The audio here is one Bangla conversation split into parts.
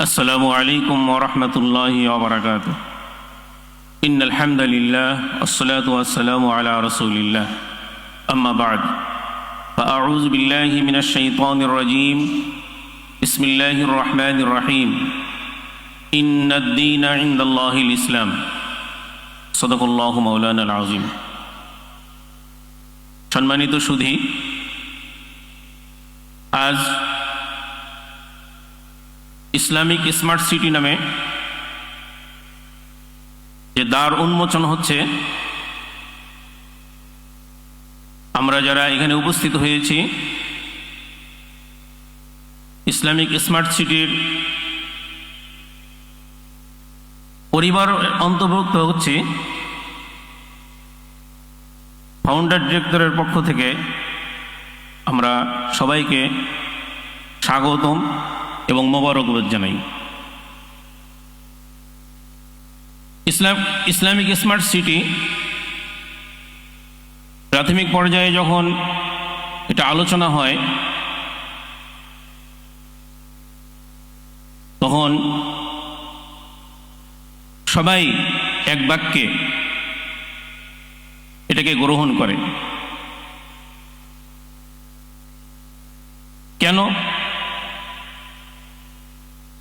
السلام عليكم ورحمة الله وبركاته. إن الحمد لله والصلاة والسلام على رسول الله. أما بعد فأعوذ بالله من الشيطان الرجيم. بسم الله الرحمن الرحيم. إن الدين عند الله الإسلام. صدق الله مولانا العظيم. সম্মানিত সুধী, আজ ইসলামিক স্মার্ট সিটি নামে যে দ্বার উন্মোচন হচ্ছে, আমরা যারা এখানে উপস্থিত হয়েছি ইসলামিক স্মার্ট সিটির পরিবার অন্তর্ভুক্ত হচ্ছে, ফাউন্ডার ডিরেক্টরের পক্ষ থেকে আমরা সবাইকে স্বাগতম এবং মোবারকবাদ জানাই। ইসলামিক স্মার্ট সিটি প্রাথমিক পর্যায়ে যখন এটা আলোচনা হয় তখন সবাই এক বাক্যে এটাকে গ্রহণ করে। কেন?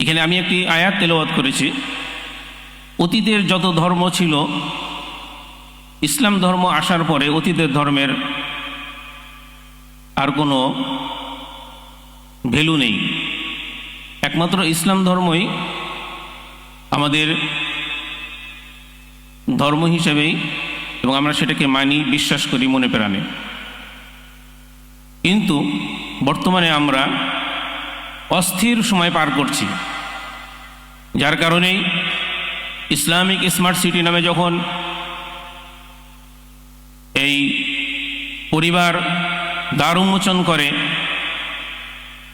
এখানে আমি একটি আয়াত তেলাওয়াত করেছি। অতীতের যত ধর্ম ছিল, ইসলাম ধর্ম আসার পরে অতীতের ধর্মের আর কোনো ভ্যালু নেই। একমাত্র ইসলাম ধর্মই আমাদের ধর্ম হিসেবেই, এবং আমরা সেটাকে মানি, বিশ্বাস করি মনে প্রাণে। কিন্তু বর্তমানে আমরা অস্থির সময় পার করছি, যার কারণেই ইসলামিক স্মার্ট সিটি নামে যখন এই পরিবার দ্বার উন্মোচন করে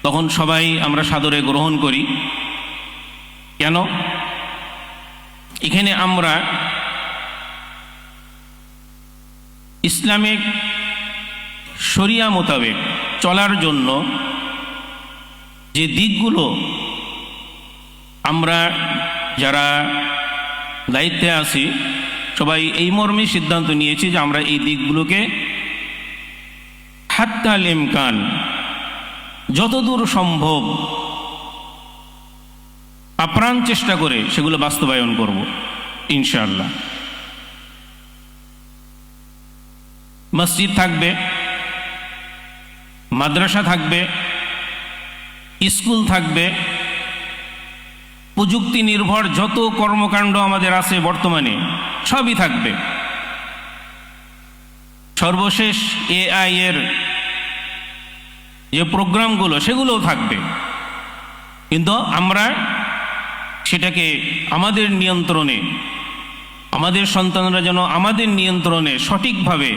তখন সবাই আমরা সাদরে গ্রহণ করি। কেন? এখানে আমরা ইসলামিক শরিয়া মোতাবেক চলার জন্য যে দিকগুলো আমরা যারা দায়িত্বে আছি সবাই এই মর্মে সিদ্ধান্ত নিয়েছি যে আমরা এই দিকগুলোকে হাত্তাল ইমকান যতদূর সম্ভব আপ্রাণ চেষ্টা করে সেগুলো বাস্তবায়ন করব ইনশাআল্লাহ। মসজিদ থাকবে, মাদ্রাসা থাকবে, স্কুল থাকবে, প্রযুক্তি নির্ভর যত কর্মকাণ্ড আমাদের আছে বর্তমানে সবই থাকবে। সর্বশেষ AI এর যে প্রোগ্রামগুলো সেগুলোও থাকবে। কিন্তু আমরা সেটাকে আমাদের নিয়ন্ত্রণে, আমাদের সন্তানরা যেন আমাদের নিয়ন্ত্রণে সঠিকভাবে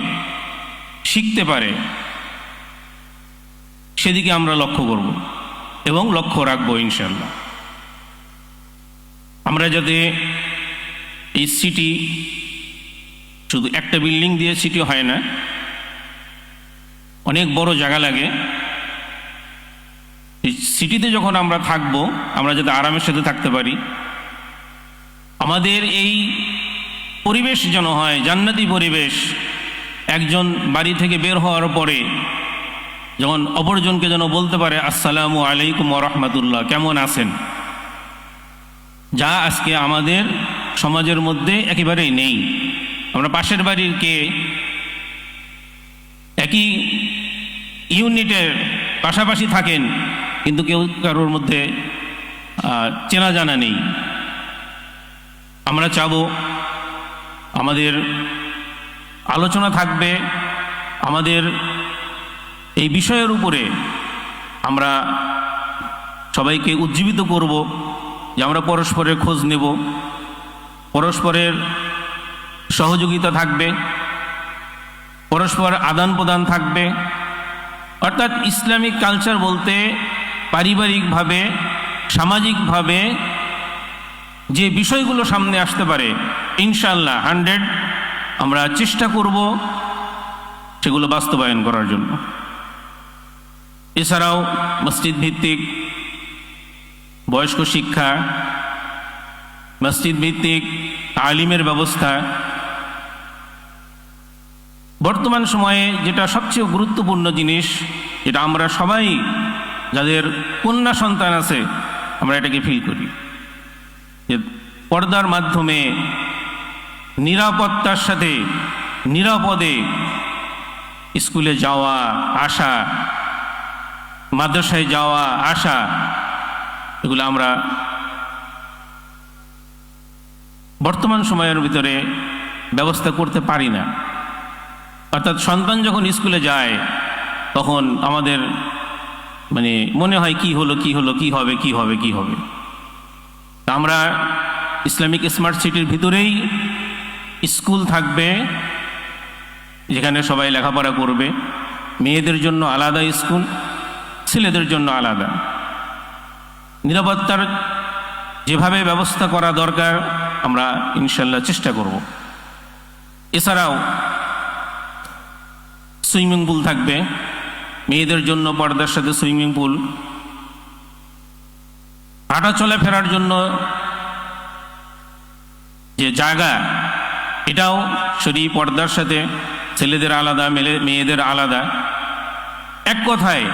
শিখতে পারে সেদিকে আমরা লক্ষ্য করব এবং লক্ষ্য রাখবো ইনশাআল্লাহ। আমরা যাতে এই সিটি শুধু একটা বিল্ডিং দিয়ে সিটি হয় না, অনেক বড় জায়গা লাগে। এই সিটিতে যখন আমরা থাকব আমরা যাতে আরামের সাথে থাকতে পারি, আমাদের এই পরিবেশ যেন হয় জান্নাতি পরিবেশ। একজন বাড়ি থেকে বের হওয়ার পরে যখন অপরজনকে যেন বলতে পারে আসসালামু আলাইকুম ওয়া রাহমাতুল্লাহ, কেমন আছেন, যা আজকে আমাদের সমাজের মধ্যে একেবারেই নেই। আমরা পাশের বাড়ির কে একই ইউনিটের পাশাপাশি থাকেন কিন্তু কেউ কারোর মধ্যে চেনা জানা নেই। আমরা চাবো আমাদের আলোচনা থাকবে, আমাদের এই বিষয়ের উপরে আমরা সবাইকে উজ্জীবিত করব যে আমরা পরস্পরের খোঁজ নেব, পরস্পরের সহযোগিতা থাকবে, পরস্পর আদান প্রদান থাকবে। অর্থাৎ ইসলামিক কালচার বলতে পারিবারিকভাবে, সামাজিকভাবে যে বিষয়গুলো সামনে আসতে পারে ইনশাআল্লাহ 100 আমরা চেষ্টা করব সেগুলো বাস্তবায়ন করার জন্য। এছাড়াও মসজিদ ভিত্তিক বয়স্ক শিক্ষা, মসজিদ ভিত্তিক তালিমের ব্যবস্থা, বর্তমান সময়ে যেটা সবচেয়ে গুরুত্বপূর্ণ জিনিস, যেটা আমরা সবাই যাদের কন্যা সন্তান আছে আমরা এটাকে ফিল করি, যে পর্দার মাধ্যমে নিরাপত্তার সাথে নিরাপদে স্কুলে যাওয়া আসা, মাদ্রাসায় যাওয়া আসা, এগুলো আমরা বর্তমান সময়ের ভিতরে ব্যবস্থা করতে পারি না। অর্থাৎ সন্তান যখন স্কুলে যায় তখন আমাদের মনে হয় কি হলো কি হলো, কি হবে কি হবে কি হবে। আমরা ইসলামিক স্মার্ট সিটির ভিতরেই স্কুল থাকবে, যেখানে সবাই লেখাপড়া করবে। মেয়েদের জন্য আলাদা স্কুল, ছেলেদের জন্য আলাদা। নিরাপত্তার যেভাবে ব্যবস্থা করা দরকার আমরা ইনশাল্লাহ চেষ্টা করব। এছাড়াও সুইমিং পুল থাকবে, মেয়েদের জন্য পর্দার সাথে সুইমিং পুল, হাঁটা চলাফেরার জন্য যে জায়গা এটাও শরীয়ী পর্দার সাথে, ছেলেদের আলাদা মেয়েদের আলাদা। এক কথায়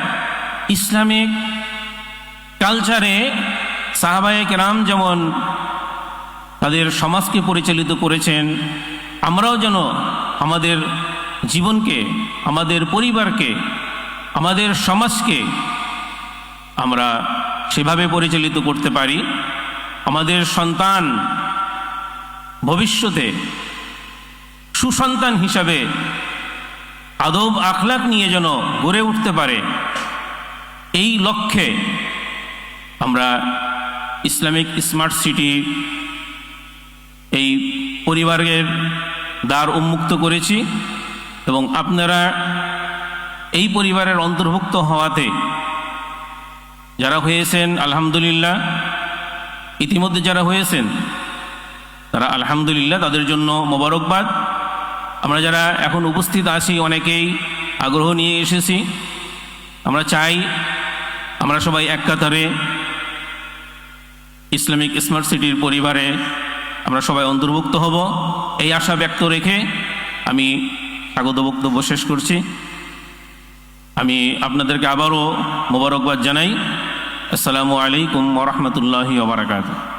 ইসলামিক কালচারে সাহাবায়ে কেরাম যেমন তাদের সমাজকে পরিচালিত করেছেন, আমরাও যেন আমাদের জীবনকে, আমাদের পরিবারকে, আমাদের সমাজকে আমরা সেভাবে পরিচালিত করতে পারি। আমাদের সন্তান ভবিষ্যতে সুসন্তান হিসাবে আদব আখলাক নিয়ে যেন গড়ে উঠতে পারে, এই লক্ষ্যে আমরা ইসলামিক স্মার্ট সিটি এই পরিবারের দ্বার উন্মুক্ত করেছি। এবং আপনারা এই পরিবারের অন্তর্ভুক্ত হওয়াতে যারা হয়েছেন আলহামদুলিল্লাহ, ইতিমধ্যে যারা হয়েছেন তারা আলহামদুলিল্লাহ, তাদের জন্য মোবারকবাদ। আমরা যারা এখন উপস্থিত আছি অনেকেই আগ্রহ নিয়ে এসেছি। আমরা চাই আমরা সবাই এক কাতারে ইসলামিক স্মার্ট সিটির পরিবারে আমরা সবাই অন্তর্ভুক্ত হব, এই আশা ব্যক্ত রেখে আমি স্বাগত বক্তব্য শেষ করছি। আমি আপনাদেরকে আবারও মোবারকবাদ জানাই। আসসালামু আলাইকুম ওয়া রাহমাতুল্লাহি ওয়া বারাকাতুহু।